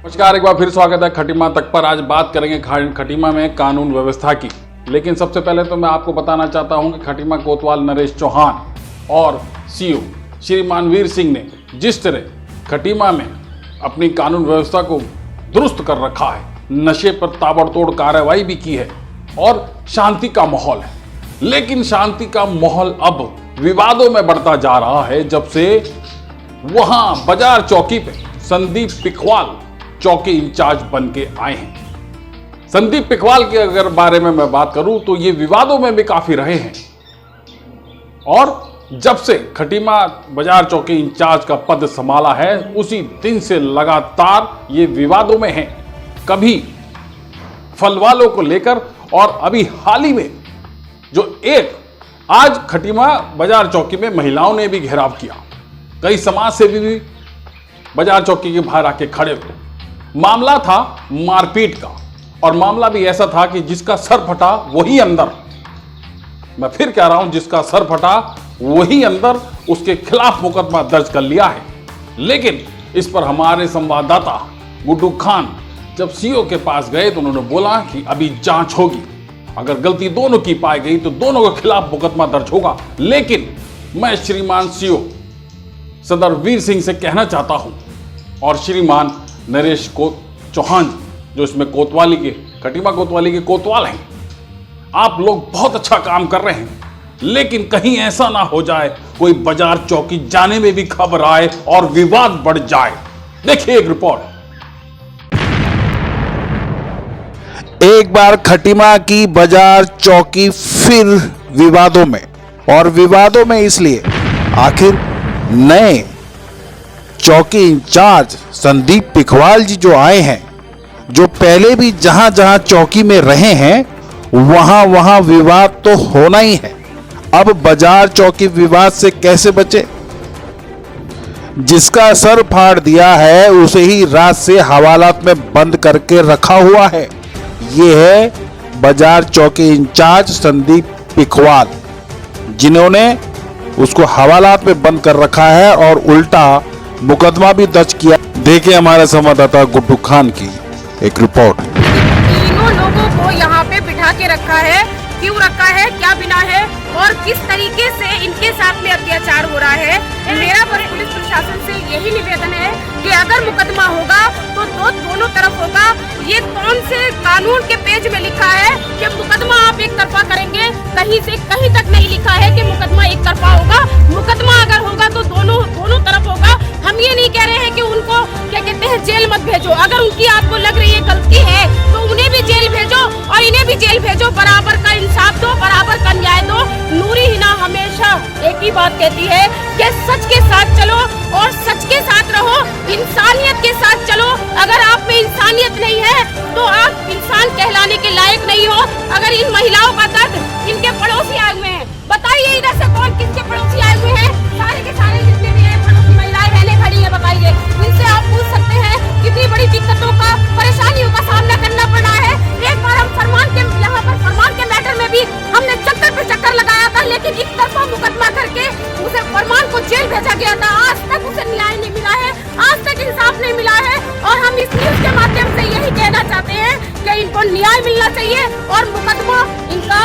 नमस्कार, एक बार फिर स्वागत है खटीमा तक पर। आज बात करेंगे खटीमा में कानून व्यवस्था की। लेकिन सबसे पहले तो मैं आपको बताना चाहता हूं कि खटीमा कोतवाल नरेश चौहान और सीओ श्रीमान वीर सिंह ने जिस तरह खटीमा में अपनी कानून व्यवस्था को दुरुस्त कर रखा है, नशे पर ताबड़तोड़ कार्रवाई भी की है और शांति का माहौल है। लेकिन शांति का माहौल अब विवादों में बढ़ता जा रहा है जब से वहां बाजार चौकी पे संदीप पिखवाल चौकी इंचार्ज बन के आए हैं। संदीप पिखवाल के अगर बारे में मैं बात करूं तो ये विवादों में भी काफी रहे हैं और जब से खटीमा बाजार चौकी इंचार्ज का पद संभाला है उसी दिन से लगातार ये विवादों में है। कभी फल वालों को लेकर और अभी हाल ही में जो एक आज खटीमा बाजार चौकी में महिलाओं ने भी घेराव किया, कई समाज सेवी भी बाजार चौकी के बाहर आके खड़े हुए। मामला था मारपीट का और मामला भी ऐसा था कि जिसका सर फटा वही अंदर, मैं फिर कह रहा हूं, जिसका सर फटा वही अंदर, उसके खिलाफ मुकदमा दर्ज कर लिया है। लेकिन इस पर हमारे संवाददाता गुड्डू खान जब सीओ के पास गए तो उन्होंने बोला कि अभी जांच होगी, अगर गलती दोनों की पाई गई तो दोनों के खिलाफ मुकदमा दर्ज होगा। लेकिन मैं श्रीमान सीओ सदर वीर सिंह से कहना चाहता हूं और श्रीमान नरेश को चौहान जो इसमें कोतवाली के खटीमा कोतवाली के कोतवाल हैं, आप लोग बहुत अच्छा काम कर रहे हैं, लेकिन कहीं ऐसा ना हो जाए कोई बाजार चौकी जाने में भी खबर आए और विवाद बढ़ जाए। देखिए एक रिपोर्ट। एक बार खटीमा की बाजार चौकी फिर विवादों में, और विवादों में इसलिए आखिर नए चौकी इंचार्ज संदीप पिखवाल जी जो आए हैं, जो पहले भी जहां जहां चौकी में रहे हैं वहां वहां विवाद तो होना ही है। अब बाजार चौकी विवाद से कैसे बचे? जिसका सर फाड़ दिया है उसे ही रात से हवालात में बंद करके रखा हुआ है। ये है बाजार चौकी इंचार्ज संदीप पिखवाल, जिन्होंने उसको हवालात में बंद कर रखा है और उल्टा मुकदमा भी दर्ज किया। देखिए हमारे संवाददाता गुड्डू खान की एक रिपोर्ट। तीनों लोगों को यहाँ पे बिठा के रखा है, क्यों रखा है, क्या बिना है और किस तरीके से इनके साथ में अत्याचार हो रहा है। मेरा पुलिस प्रशासन से यही निवेदन है कि अगर मुकदमा होगा तो दोनों तरफ होगा। ये कौन से कानून के पेज में लिखा है कि मुकदमा आप एक तरफा करेंगे? कहीं से कहीं तक नहीं लिखा है कि मुकदमा एक तरफा होगा। मुकदमा अगर होगा तो दोनों तरफ होगा। हम ये नहीं कह रहे हैं कि उनको क्या कहते हैं जेल मत भेजो, अगर उनकी आपको लग रही है गलती है तो उन्हें भी जेल भेजो और इन्हें भी जेल भेजो। बराबर का इंसाफ दो, बराबर का न्याय दो। नूरी हिना हमेशा एक ही बात कहती है कि सच के साथ चलो और सच के साथ रहो, इंसानियत के साथ चलो। अगर आप में इंसानियत नहीं है तो आप इंसान कहलाने के लायक नहीं हो। अगर इन महिलाओं का दर्द इनके पड़ोसी आए हुए हैं, बताइए इधर से कौन किसके पड़ोसी आए हुए हैं? सारे के सारे जितने भी हैं पड़ोसी महिलाएं रहने खड़ी है, बताइए। इनसे आप पूछ सकते हैं कितनी बड़ी दिक्कतों का, परेशानियों का सामना करना पड़ रहा है। एक बार हम यहाँ पर फरमान के मैटर में भी हमने चक्कर पे चक्कर लगाया था, लेकिन एक तरफा मुकदमा करके उसे फरमान को जेल भेजा गया था। आज तक उसे न्याय नहीं मिला है, आज तक इंसाफ नहीं मिला है और हम इस न्यूज के माध्यम से यही कहना चाहते हैं कि इनको न्याय मिलना चाहिए और मुकदमा इनका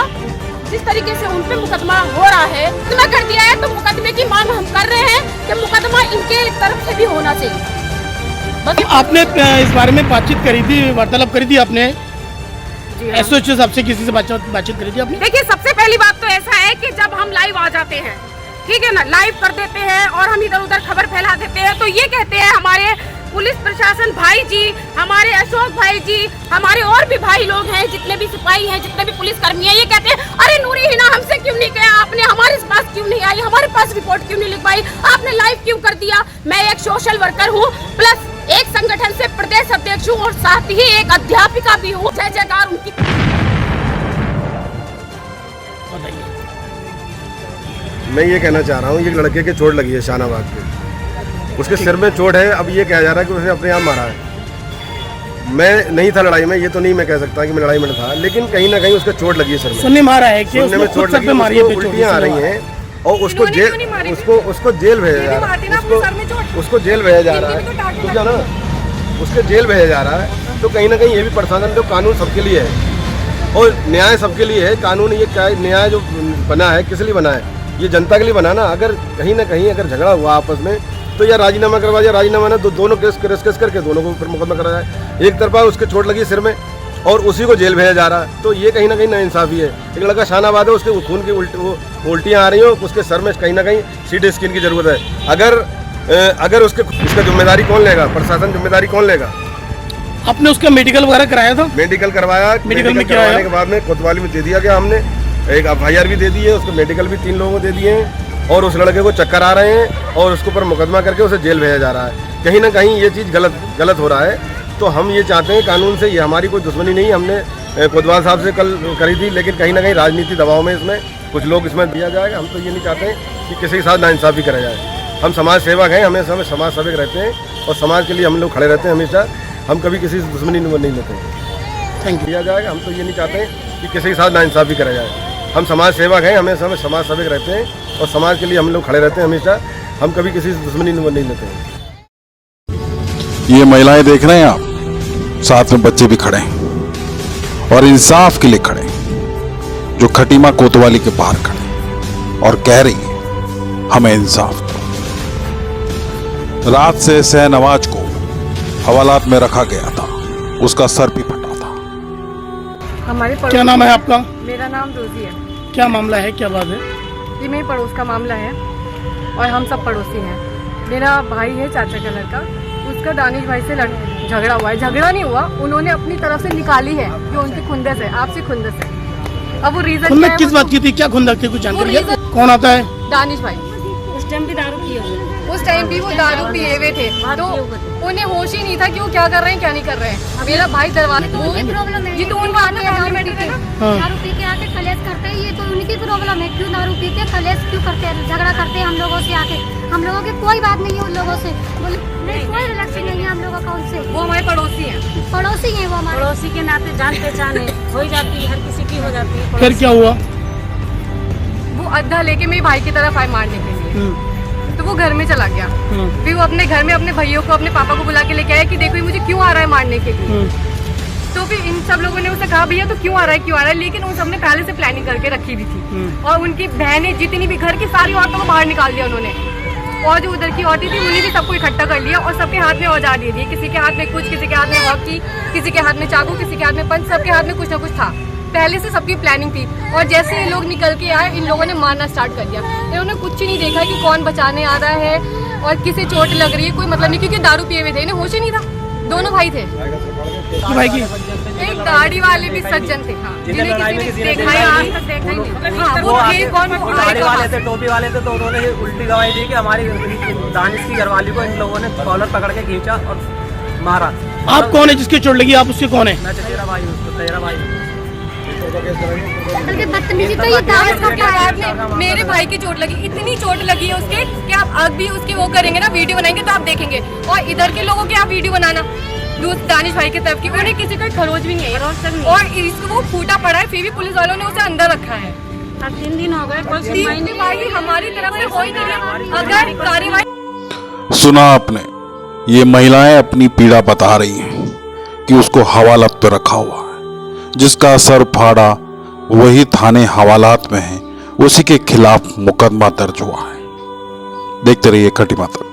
जिस तरीके से उन पे मुकदमा हो रहा है, मुकदमा कर दिया है तो मुकदमे की मांग हम कर रहे हैं कि मुकदमा इनके तरफ से भी होना चाहिए। आपने इस बारे में बातचीत करी थी, वार्तालाप करी थी आपने एसओएच साहब से, किसी से बातचीत करी थी आपने? देखिए, सबसे पहली बात तो ऐसा है कि जब हम लाइव आ जाते हैं, ठीक है ना, लाइव कर देते हैं और हम इधर उधर खबर फैला देते हैं, तो ये कहते हैं हमारे पुलिस प्रशासन भाई जी, हमारे अशोक भाई जी, हमारे और भी भाई लोग हैं, जितने भी सिपाही हैं, जितने भी पुलिस कर्मी हैं, ये कहते हैं अरे नूरी हिना हमसे क्यों नहीं कहा, आपने हमारे पास क्यों नहीं आई, हमारे पास रिपोर्ट क्यों नहीं लिखवाई, आपने लाइव क्यों कर दिया। मैं एक सोशल वर्कर हूँ, प्लस एक संगठन से प्रदेश अध्यक्ष हूँ और साथ ही एक अध्यापिका भी हूँ। जय जयकार उनकी। मैं ये कहना चाह रहा हूँ, ये लड़के के चोट लगी है शाहनाबाद पे, उसके सिर में चोट है। अब ये कहा जा रहा है कि उसने अपने आप मारा है। मैं नहीं था लड़ाई में, ये तो नहीं मैं कह सकता कि मैं लड़ाई में था, लेकिन कहीं ना कहीं उसका चोट लगी है सर में। सुनने मारा है कि सुनने में चोट लगी, उल्टियाँ आ रही हैं और उसको जेल भेजा जा रहा है। उसको जेल भेजा जा रहा है। उसके जेल भेजा जा रहा है, तो कहीं ना कहीं ये भी प्रशासन, जो कानून सबके लिए है और न्याय सबके लिए है। कानून ये क्या न्याय जो बना है किस लिए बना है, ये जनता के लिए बना ना। अगर कहीं ना कहीं अगर झगड़ा हुआ आपस में तो या राजीनामा करवा या राजीनामा ना, दोनों केस करके दोनों को फिर मुकदमा करा जाए। एक तरफा उसके चोट लगी सिर में और उसी को जेल भेजा जा रहा है, तो ये कहीं ना कहीं नाइंसाफ़ी है। एक लड़का शानाबाद है, उसके खून की उल्टियाँ आ रही हो, उसके सर में कहीं ना कहीं सीटी स्कैन की जरूरत है। अगर इसका जिम्मेदारी कौन लेगा? प्रशासन जिम्मेदारी कौन लेगा? आपने उसका मेडिकल वगैरह कराया था? मेडिकल करवाया, मेडिकल में करवाने के बाद में कोतवाली में दे दिया गया, हमने एक FIR भी दे दी है, उसको मेडिकल भी 3 लोगों को दे दिए हैं और उस लड़के को चक्कर आ रहे हैं और उसके ऊपर मुकदमा करके उसे जेल भेजा जा रहा है। कहीं ना कहीं ये चीज़ गलत हो रहा है। तो हम ये चाहते हैं कानून से, ये हमारी कोई दुश्मनी नहीं, हमने कोतवाल साहब से कल करी थी, लेकिन कहीं ना कहीं राजनीति दबाव में इसमें कुछ लोग इसमें दिया जाएगा। हम तो ये नहीं चाहते कि किसी के साथ नाइंसाफ़ी करा जाए। हम समाज सेवक हैं, हमेशा हम समाज सेवक रहते हैं और समाज के लिए हम लोग खड़े रहते हैं हमेशा। हम कभी किसी से दुश्मनी नहीं लेते हैं। Thank you. दिया जाएगा। हम तो ये नहीं चाहते कि किसी के साथ नाइंसाफ़ी करा जाए। हम समाज सेवक हैं, हमेशा हम समाज सेवक रहते हैं और समाज के लिए हम लोग खड़े रहते हैं हमेशा। हम कभी किसी से दुश्मनी नहीं लेते हैं। ये महिलाएं देख रहे हैं आप, साथ में बच्चे भी खड़े हैं और इंसाफ के लिए खड़े हैं, जो खटीमा कोतवाली के बाहर खड़े हैं और कह रही है हमें इंसाफ दो। रात से शहनवाज को हवालात में रखा गया था, उसका सर भी फटा था। हमारे क्या नाम है आपका? मेरा नाम रोजी है। क्या मामला है, क्या बात है? ये मेरे पड़ोस का मामला है और हम सब पड़ोसी हैं। मेरा भाई है, चाचा का लड़का, उसका दानिश भाई से झगड़ा हुआ है। झगड़ा नहीं हुआ, उन्होंने अपनी तरफ से निकाली है जो उनकी खुंदस है, आपसी खुंदस है। अब वो रीजन खुंदक किस बात की थी? क्या खुंदक थी, कुछ जानकारी है? कौन आता है? दानिश भाई। उस टाइम भी वो दारू पिए हुए थे, तो उन्हें होश ही नहीं था कि वो क्या कर रहे हैं क्या नहीं कर रहे हैं। मेरा भाई दरवाजे ये तो उनका दारू पी के आके कलेश करते हैं, ये तो उनकी प्रॉब्लम है। क्यों दारू पी के कलेश क्यों करते हैं, झगड़ा करते हैं हम लोगों से आके? हम लोगों की कोई बात नहीं है उन लोगों से, बोले नहीं, कोई रिलेक्शन नहीं है हम लोगों का उनसे। वो हमारे पड़ोसी हैं, पड़ोसी हैं, वो हमारे पड़ोसी के नाते जान पहचान है, हो ही जाती है, हर किसी की हो जाती है। फिर क्या हुआ? वो अद्धा लेके मेरे भाई की तरफ आए मारने के लिए, तो वो घर में चला गया। फिर वो अपने घर में अपने भैया को, अपने पापा को बुला के लेके आया कि देखो ये मुझे क्यों आ रहा है मारने के लिए। तो फिर इन सब लोगों ने उसे कहा भैया तो क्यों आ रहा है, लेकिन उन सबने पहले से प्लानिंग करके रखी हुई थी और उनकी बहनें जितनी भी घर की सारी औरतों को बाहर निकाल दिया उन्होंने, और जो उधर की औरतें थी उन्हें भी सबको इकट्ठा कर लिया और सबके हाथ में औजार दे दिए। किसी के हाथ में कुछ, किसी के हाथ में हॉकी, किसी के हाथ में चाकू, किसी के हाथ में पंच, सबके हाथ में कुछ ना कुछ था। पहले से सबकी प्लानिंग थी और जैसे ये लोग निकल के आए इन लोगों ने मारना स्टार्ट कर दिया। इन्होंने कुछ ही नहीं देखा कि कौन बचाने आ रहा है और किसे चोट लग रही है, कोई मतलब नहीं, क्योंकि दारू पिए हुए थे, इन्हें होश ही नहीं था। दोनों भाई थे। भाई की एक गाड़ी वाले भी सज्जन थे, जिन्हें किसी ने देखा ही आज तक देखा ही नहीं। हाँ, वो थे कौन? वो गाड़ी वाले थे, टोपी वाले थे, तो उन्होंने ये उल्टी गवाही दी कि हमारी दानिश की घरवाली को इन लोगों ने कॉलर पकड़ के खींचा और मारा। आप कौन है जिसकी चोट लगी? आप उसके कौन है? मैं तेरा भाई हूँ, तेरा भाई। बदतमीजी तो ये दानिश का क्या है? मेरे भाई की चोट लगी, इतनी चोट लगी है उसके कि आप अब भी उसके वो करेंगे ना, वीडियो बनाएंगे तो आप देखेंगे। और इधर के लोगों के आप वीडियो बनाना, दानिश भाई की तरफ की, उन्हें किसी का खरोच भी नहीं है और इसको वो फूटा पड़ा है, फिर भी पुलिस वालों ने उसे अंदर रखा है। 3 दिन हो गए, कार्रवाई हमारी तरफ से कोई नहीं है। अगर कार्रवाई सुना आपने, ये महिलाएं अपनी पीड़ा बता रही हैं कि उसको हवालात पे रखा हुआ है, जिसका सर फाड़ा वही थाने हवालात में है, उसी के खिलाफ मुकदमा दर्ज हुआ है। देखते रहिए खटीमा तक।